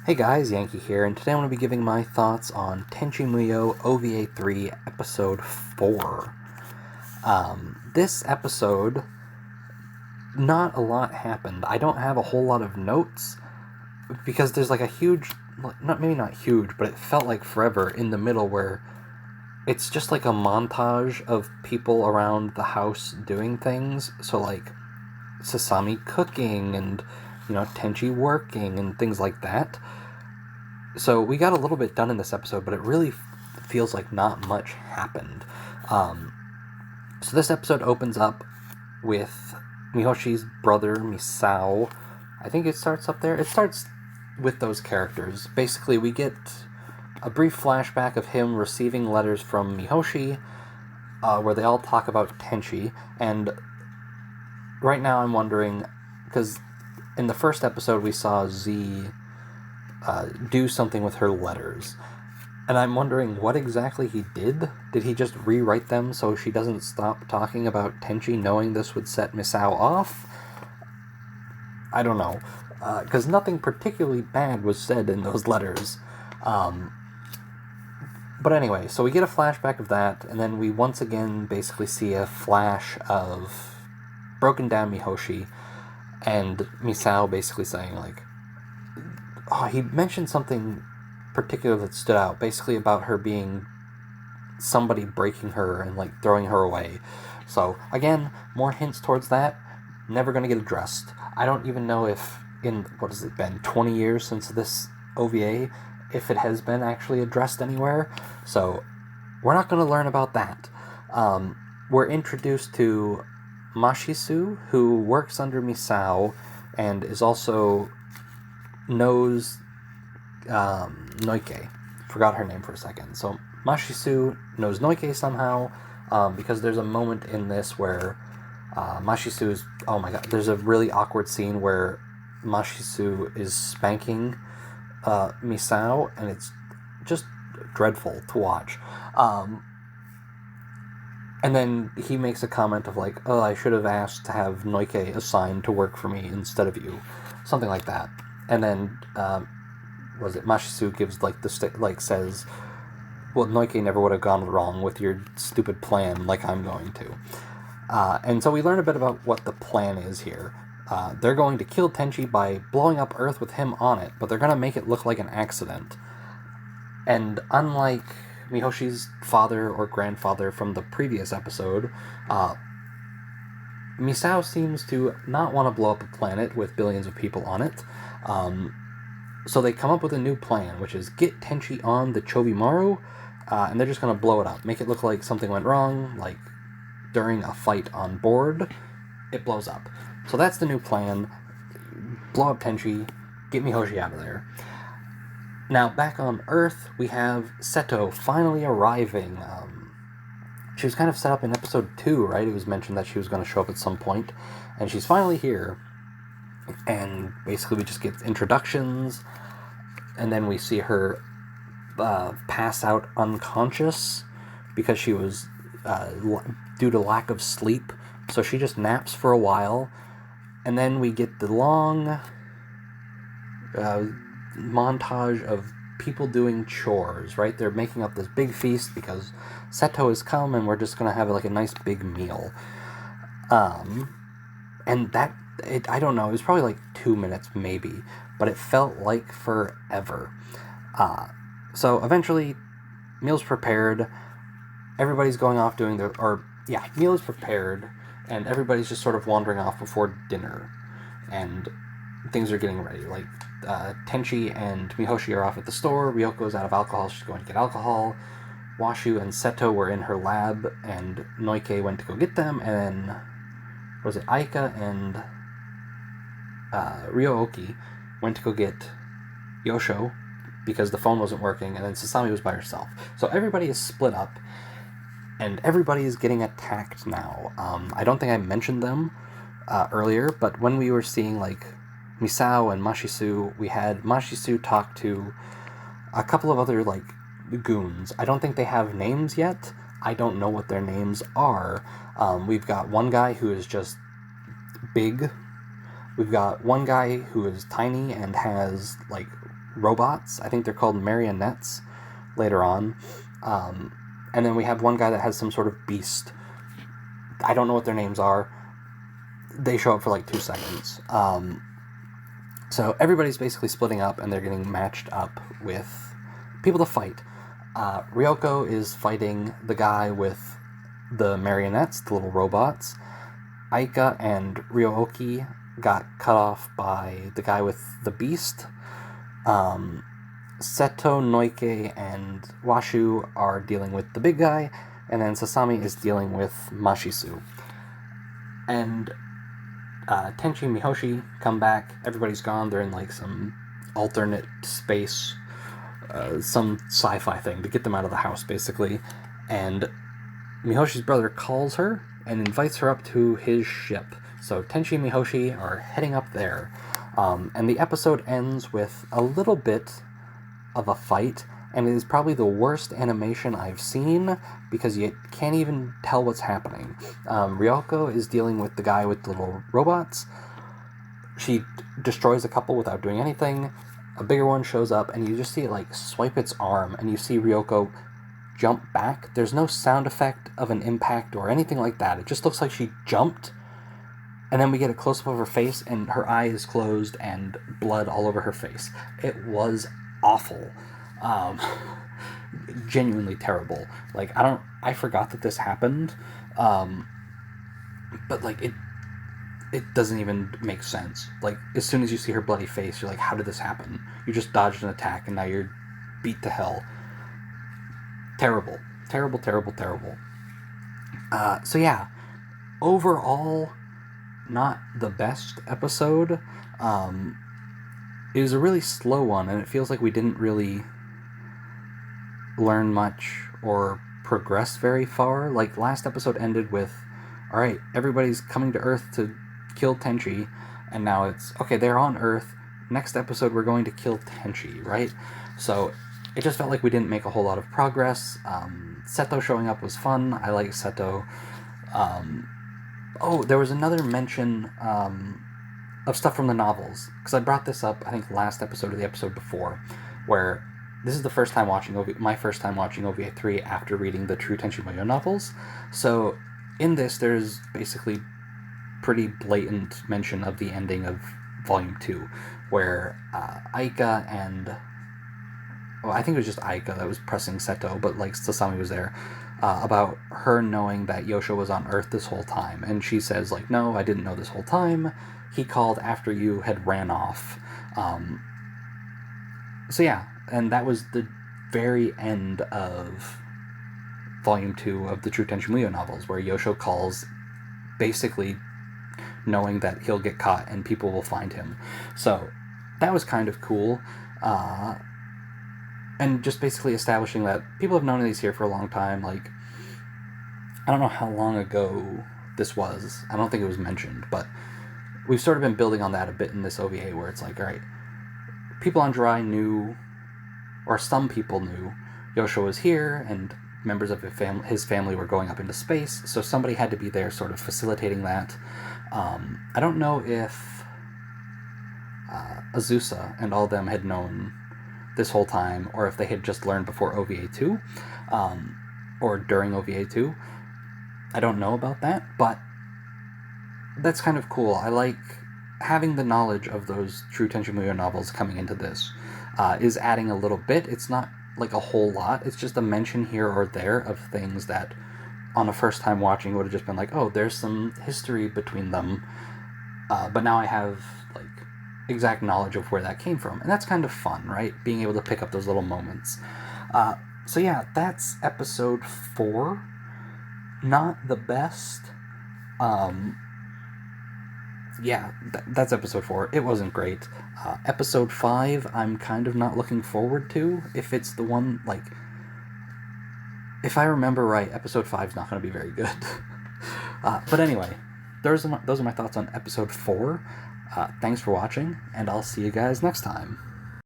Hey guys, Yankee here, and today I'm going to be giving my thoughts on Tenchi Muyo OVA 3 Episode 4. This episode, not a lot happened. I don't have a whole lot of notes, because there's like a huge, maybe not huge, but it felt like forever in the middle where it's just like a montage of people around the house doing things. So like, Sasami cooking and, Tenchi working and things like that. So we got a little bit done in this episode, but it really feels like not much happened. So this episode opens up with Mihoshi's brother, Misao. I think it starts up there. It starts with those characters. Basically, we get a brief flashback of him receiving letters from Mihoshi, where they all talk about Tenchi. And right now I'm wondering, because in the first episode we saw Z do something with her letters. And I'm wondering what exactly he did. Did he just rewrite them so she doesn't stop talking about Tenchi, knowing this would set Misao off? I don't know. Because nothing particularly bad was said in those letters. But anyway, so we get a flashback of that, and then we once again basically see a flash of broken down Mihoshi, and Misao basically saying, like, he mentioned something particular that stood out, basically about her being somebody breaking her and, like, throwing her away. So, again, more hints towards that, never going to get addressed. I don't even know if in, what has it been, 20 years since this OVA, if it has been actually addressed anywhere. So, we're not going to learn about that. We're introduced to Mashisu, who works under Misao, and is also knows Noike. Forgot her name for a second. So Mashisu knows Noike somehow, because there's a moment in this where Mashisu's... Oh my god, there's a really awkward scene where Mashisu is spanking Misao, and it's just dreadful to watch. And then he makes a comment of like, oh, I should have asked to have Noike assigned to work for me instead of you. Something like that. And then, Mashisu gives, like, says, well, Noike never would have gone wrong with your stupid plan like I'm going to. And so we learn a bit about what the plan is here. They're going to kill Tenchi by blowing up Earth with him on it, but they're going to make it look like an accident. And unlike Mihoshi's father or grandfather from the previous episode, Misao seems to not want to blow up a planet with billions of people on it. So they come up with a new plan, which is get Tenchi on the Chobimaru, and they're just going to blow it up. Make it look like something went wrong, like during a fight on board, it blows up. So that's the new plan. Blow up Tenchi, get Mihoshi out of there. Now, back on Earth, we have Seto finally arriving. She was kind of set up in episode 2, right? It was mentioned that she was going to show up at some point, and she's finally here. And basically we just get introductions, and then we see her pass out unconscious because she was due to lack of sleep. So she just naps for a while, and then we get the long montage of people doing chores, right? They're making up this big feast because Seto has come, and we're just going to have like a nice big meal. And that, I don't know, it was probably like 2 minutes maybe, but it felt like forever. So eventually, meal's prepared, everybody's going off doing meal is prepared, and everybody's just sort of wandering off before dinner, and things are getting ready. Like, Tenchi and Mihoshi are off at the store, Ryoko's out of alcohol, she's going to get alcohol, Washu and Seto were in her lab, and Noike went to go get them, and then, was it Aika and Ryo-Ohki went to go get Yosho because the phone wasn't working, and then Sasami was by herself. So everybody is split up, and everybody is getting attacked now. I don't think I mentioned them earlier, but when we were seeing, like, Misao and Mashisu, we had Mashisu talk to a couple of other, like, goons. I don't think they have names yet. I don't know what their names are. We've got one guy who is just big. We've got one guy who is tiny and has, like, robots. I think they're called marionettes later on. And then we have one guy that has some sort of beast. I don't know what their names are. They show up for like 2 seconds. So everybody's basically splitting up, and they're getting matched up with people to fight. Ryoko is fighting the guy with the marionettes, the little robots. Aika and Ryo-Ohki got cut off by the guy with the beast. Seto, Noike, and Washu are dealing with the big guy, and then Sasami is dealing with Mashisu. And Tenchi and Mihoshi come back. Everybody's gone. They're in like some alternate space, some sci-fi thing to get them out of the house, basically. And Mihoshi's brother calls her and invites her up to his ship. So Tenchi and Mihoshi are heading up there. And the episode ends with a little bit of a fight, and it is probably the worst animation I've seen because you can't even tell what's happening. Ryoko is dealing with the guy with the little robots. She destroys a couple without doing anything. A bigger one shows up, and you just see it like swipe its arm, and you see Ryoko jump back. There's no sound effect of an impact or anything like that. It just looks like she jumped, and then we get a close-up of her face, and her eye is closed, and blood all over her face. It was awful. Genuinely terrible. Like, I forgot that this happened, but like it doesn't even make sense. Like, as soon as you see her bloody face, you're like, how did this happen? You just dodged an attack, and now you're beat to hell. Terrible. Terrible, terrible, terrible. So yeah, overall, not the best episode. It was a really slow one, and it feels like we didn't really learn much or progress very far. Like, last episode ended with, alright, everybody's coming to Earth to kill Tenchi, and now it's, okay, they're on Earth, next episode we're going to kill Tenchi, right? So it just felt like we didn't make a whole lot of progress. Seto showing up was fun. I like Seto. There was another mention of stuff from the novels, because I brought this up, I think, last episode or the episode before, where this is the first time watching my first time watching OVA 3 after reading the True Tenchi Muyo novels. So in this, there's basically pretty blatant mention of the ending of Volume 2, where Aika and... Well, I think it was just Aika that was pressing Seto, but like Sasami was there, about her knowing that Yosho was on Earth this whole time. And she says, like, no, I didn't know this whole time. He called after you had ran off. So yeah, and that was the very end of Volume 2 of the True Tenchi Muyo novels, where Yosho calls basically knowing that he'll get caught and people will find him. So that was kind of cool. And just basically establishing that people have known he's here for a long time. Like, I don't know how long ago this was. I don't think it was mentioned, but we've sort of been building on that a bit in this OVA, where it's like, all right, people on Jirai knew, or some people knew, Yosho was here, and members of his family were going up into space, so somebody had to be there sort of facilitating that. I don't know if Azusa and all them had known this whole time, or if they had just learned before OVA 2, or during OVA 2. I don't know about that, but that's kind of cool. I like having the knowledge of those True Tenchi Muyo novels coming into this. Is adding a little bit. It's not like a whole lot. It's just a mention here or there of things that on a first time watching would have just been like, oh, there's some history between them. But now I have like exact knowledge of where that came from. And that's kind of fun, right? Being able to pick up those little moments. So yeah, that's episode 4. Not the best. Yeah, that's episode 4. It wasn't great. Episode 5, I'm kind of not looking forward to. If it's the one, like... If I remember right, episode 5 is not going to be very good. But anyway, those are my thoughts on episode 4. Thanks for watching, and I'll see you guys next time.